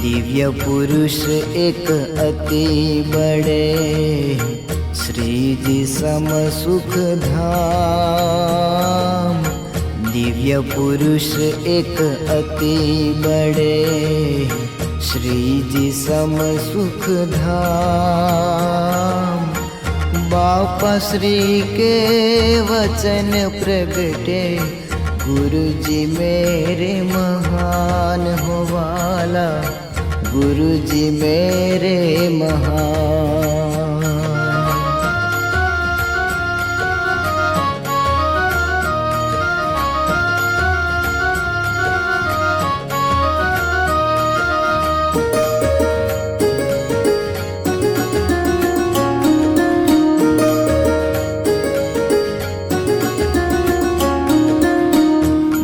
दिव्य पुरुष एक अति बड़े, श्री जी सम सुख धाम। दिव्य पुरुष एक अति बड़े, श्री जी सम सुख धाम। बापा श्री के वचन प्रगटे, गुरु जी मेरे महान हो वाला, गुरु जी मेरे महान।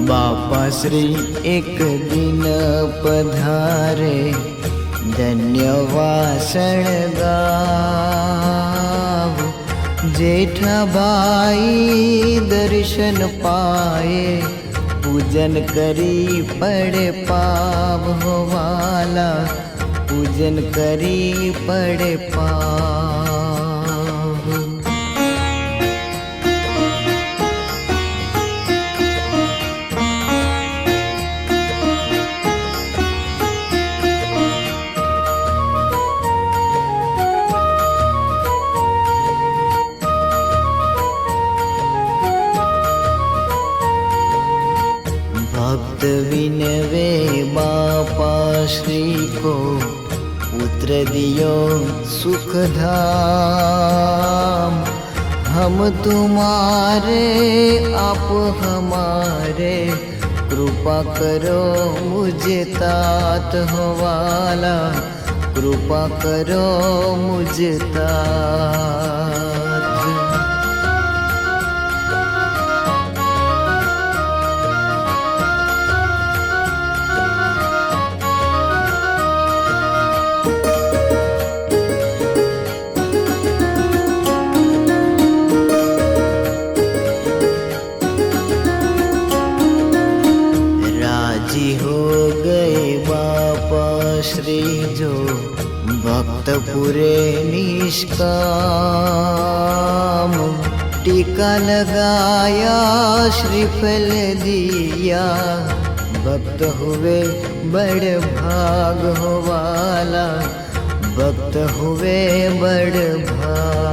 बापा श्री एक दिन पधारे, धन्यवाद गाव। जेठाबाई दर्शन पाए, पूजन करी पड़े पाव हो वाला, पूजन करी पड़े पाव। भक्त विनवे बापा श्री को, पुत्र दियो सुख धाम। हम तुम्हारे आप हमारे, कृपा करो मुझे तात हो वाला, कृपा करो मुझे तात। हो गए बापा श्री जो, भक्त पूरे निष्काम। टीका लगाया श्रीफल दिया, भक्त हुए बड़ भाग हो वाला, भक्त हुए बड़ भाग।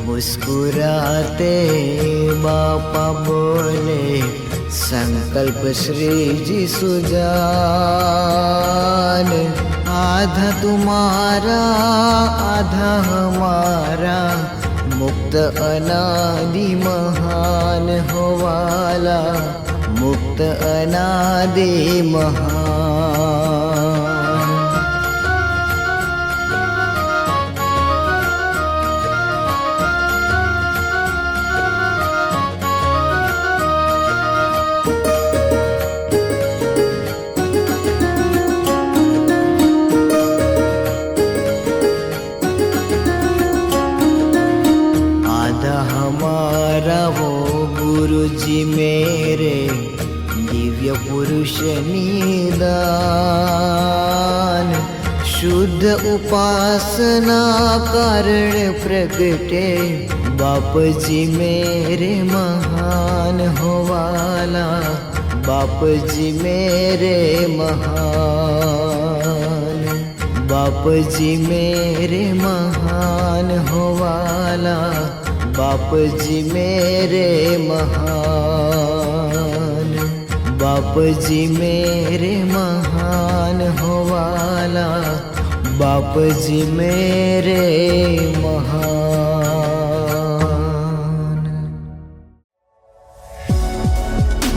मुस्कुराते बापा बोले, संकल्प श्री जी सुजान। आधा तुम्हारा आधा हमारा, मुक्त अनादि महान हो वाला, मुक्त अनादि महान। हमारा वो गुरु जी मेरे, दिव्य पुरुष निदान। शुद्ध उपासना कारण प्रगटे, बाप जी मेरे महान हो वाला, बाप जी मेरे महान। बाप जी मेरे महान हो वाला, बाप जी मेरे महान। बाप जी मेरे महान हो वाला, बाप जी मेरे महान।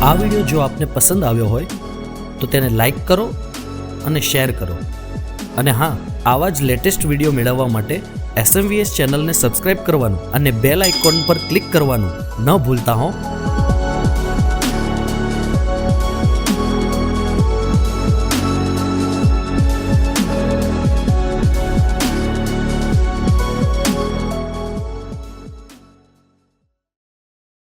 આ વિડિયો જો આપને પસંદ આવ્યો હોય તો તેને લાઈક કરો અને શેર કરો, અને હા, આવા જ લેટેસ્ટ વિડિયો મેળવવા માટે SMVS ચેનલને સબસ્ક્રાઇબ કરવાનું અને બેલ આઇકોન પર ક્લિક કરવાનું ન ભૂલતા હો.